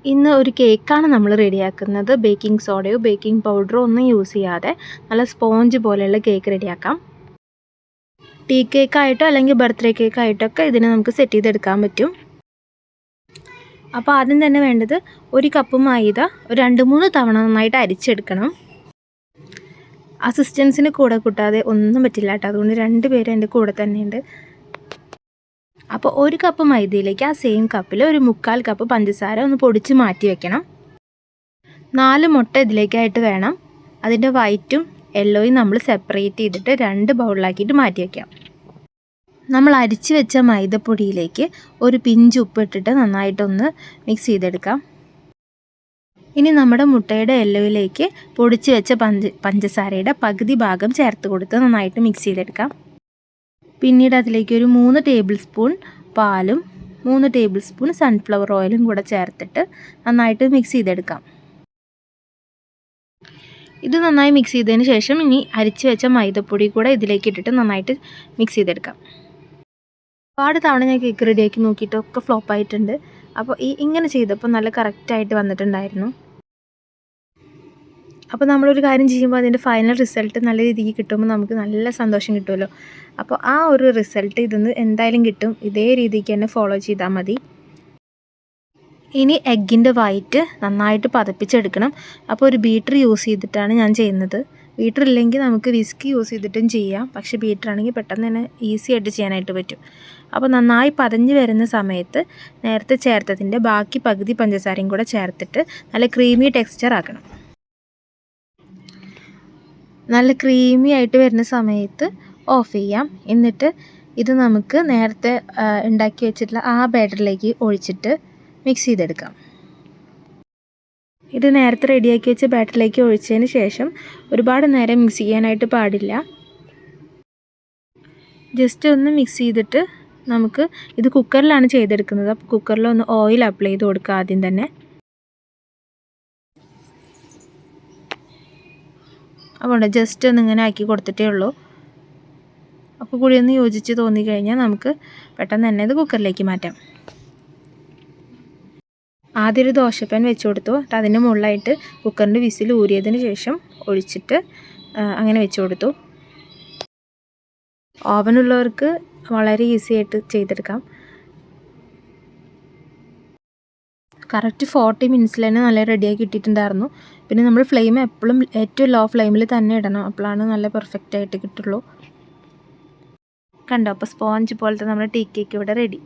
ഇന്ന് ഒരു കേക്കാണ് നമ്മൾ റെഡിയാക്കുന്നത്. ബേക്കിംഗ് സോഡയോ ബേക്കിംഗ് പൗഡറോ ഒന്നും യൂസ് ചെയ്യാതെ നല്ല സ്പോഞ്ച് പോലെയുള്ള കേക്ക് റെഡിയാക്കാം. ടീ കേക്കായിട്ടോ അല്ലെങ്കിൽ ബർത്ത്ഡേ കേക്കായിട്ടൊക്കെ ഇതിനെ നമുക്ക് സെറ്റ് ചെയ്തെടുക്കാൻ പറ്റും. അപ്പോൾ ആദ്യം തന്നെ വേണ്ടത് 1 കപ്പ് മൈദ 2-3 തവണ നന്നായിട്ട് അരിച്ചെടുക്കണം. അസിസ്റ്റൻസിന് കൂടെ കൂട്ടാതെ ഒന്നും പറ്റില്ല കേട്ടോ. അതുകൊണ്ട് 2 പേര് എൻ്റെ കൂടെ തന്നെയുണ്ട്. അപ്പോൾ 1 കപ്പ് മൈദയിലേക്ക് ആ സെയിം കപ്പിൽ 1/4 കപ്പ് പഞ്ചസാര ഒന്ന് പൊടിച്ച് മാറ്റി വെക്കണം. 4 മുട്ട ഇതിലേക്കായിട്ട് വേണം. അതിൻ്റെ വൈറ്റും യെല്ലോയും നമ്മൾ സെപ്പറേറ്റ് ചെയ്തിട്ട് 2 ബൗളിലാക്കിയിട്ട് മാറ്റി വയ്ക്കാം. നമ്മൾ അരിച്ച് വെച്ച മൈദപ്പൊടിയിലേക്ക് ഒരു പിഞ്ച് ഉപ്പിട്ടിട്ട് നന്നായിട്ടൊന്ന് മിക്സ് ചെയ്തെടുക്കാം. ഇനി നമ്മുടെ മുട്ടയുടെ യെല്ലോയിലേക്ക് പൊടിച്ച് വെച്ച പഞ്ചസാരയുടെ പകുതി ഭാഗം ചേർത്ത് കൊടുത്ത് നന്നായിട്ട് മിക്സ് ചെയ്തെടുക്കാം. പിന്നീട് അതിലേക്ക് ഒരു 3 ടേബിൾ സ്പൂൺ പാലും 3 ടേബിൾ സ്പൂൺ സൺഫ്ലവർ ഓയിലും കൂടെ ചേർത്തിട്ട് നന്നായിട്ട് മിക്സ് ചെയ്തെടുക്കാം. ഇത് നന്നായി മിക്സ് ചെയ്തതിന് ശേഷം ഇനി അരിച്ച് വെച്ച മൈദപ്പൊടി കൂടെ ഇതിലേക്ക് ഇട്ടിട്ട് നന്നായിട്ട് മിക്സ് ചെയ്തെടുക്കാം. ഒരുപാട് തവണ ഞാൻ കേക്ക് റെഡിയാക്കി നോക്കിയിട്ടൊക്കെ ഫ്ലോപ്പായിട്ടുണ്ട്. അപ്പോൾ ഇങ്ങനെ ചെയ്തപ്പോൾ നല്ല കറക്റ്റായിട്ട് വന്നിട്ടുണ്ടായിരുന്നു. അപ്പോൾ നമ്മളൊരു കാര്യം ചെയ്യുമ്പോൾ അതിൻ്റെ ഫൈനൽ റിസൾട്ട് നല്ല രീതിക്ക് കിട്ടുമ്പോൾ നമുക്ക് നല്ല സന്തോഷം കിട്ടുമല്ലോ. അപ്പോൾ ആ ഒരു റിസൾട്ട് ഇതിന്ന് എന്തായാലും കിട്ടും. ഇതേ രീതിക്ക് തന്നെ ഫോളോ ചെയ്താൽ മതി. ഇനി എഗ്ഗിൻ്റെ വൈറ്റ് നന്നായിട്ട് പതപ്പിച്ചെടുക്കണം. അപ്പോൾ ഒരു ബീറ്റർ യൂസ് ചെയ്തിട്ടാണ് ഞാൻ ചെയ്യുന്നത്. ബീറ്റർ ഇല്ലെങ്കിൽ നമുക്ക് വിസ്കി യൂസ് ചെയ്തിട്ടും ചെയ്യാം. പക്ഷേ ബീറ്റർ ആണെങ്കിൽ പെട്ടെന്ന് തന്നെ ഈസി ആയിട്ട് ചെയ്യാനായിട്ട് പറ്റും. അപ്പോൾ നന്നായി പതഞ്ഞ് വരുന്ന സമയത്ത് നേരത്തെ ചേർത്തതിൻ്റെ ബാക്കി പകുതി പഞ്ചസാരയും കൂടെ ചേർത്തിട്ട് നല്ല ക്രീമി ടെക്സ്ചർ ആക്കണം. നല്ല ക്രീമി ആയിട്ട് വരുന്ന സമയത്ത് ഓഫ് ചെയ്യാം. എന്നിട്ട് ഇത് നമുക്ക് നേരത്തെ ഉണ്ടാക്കി വെച്ചിട്ടുള്ള ആ ബാറ്ററിലേക്ക് ഒഴിച്ചിട്ട് മിക്സ് ചെയ്തെടുക്കാം. ഇത് നേരത്തെ റെഡിയാക്കി വെച്ച ബാറ്ററിലേക്ക് ഒഴിച്ചതിന് ശേഷം ഒരുപാട് നേരം മിക്സ് ചെയ്യാനായിട്ട് പാടില്ല. ജസ്റ്റ് ഒന്ന് മിക്സ് ചെയ്തിട്ട് നമുക്ക് ഇത് കുക്കറിലാണ് ചെയ്തെടുക്കുന്നത്. അപ്പോൾ കുക്കറിൽ ഒന്ന് ഓയിൽ അപ്ലൈ ചെയ്ത് കൊടുക്കുക ആദ്യം തന്നെ. അപ്പോൾ ജസ്റ്റ് ഒന്ന് ഇങ്ങനെ ആക്കി കൊടുത്തിട്ടേ ഉള്ളൂ. അപ്പോൾ കൂടി ഒന്ന് യോജിച്ച് തോന്നിക്കഴിഞ്ഞാൽ നമുക്ക് പെട്ടെന്ന് തന്നെ ഇത് കുക്കറിലേക്ക് മാറ്റാം. ആദ്യം ഒരു ദോശപ്പാൻ വെച്ച് കൊടുത്തു. അതിൻ്റെ മുകളിലായിട്ട് കുക്കറിൻ്റെ വിസിൽ ഊരിയതിന് ശേഷം ഒഴിച്ചിട്ട് അങ്ങനെ വെച്ച് കൊടുത്തു. ഓവനുള്ളവർക്ക് വളരെ ഈസി ആയിട്ട് ചെയ്തെടുക്കാം. കറക്റ്റ് 40 മിനിറ്റ്സിൽ തന്നെ നല്ല റെഡിയാക്കി ഇട്ടിട്ടുണ്ടായിരുന്നു. പിന്നെ നമ്മൾ ഫ്ലെയിം എപ്പോഴും ഏറ്റവും ലോ ഫ്ലെയിമിൽ തന്നെ ഇടണം. അപ്പോഴാണ് നല്ല പെർഫെക്റ്റ് ആയിട്ട് കിട്ടുള്ളൂ. കണ്ടോ? അപ്പോൾ സ്പോഞ്ച് പോലത്തെ നമ്മുടെ ടീ കേക്ക് ഇവിടെ റെഡി.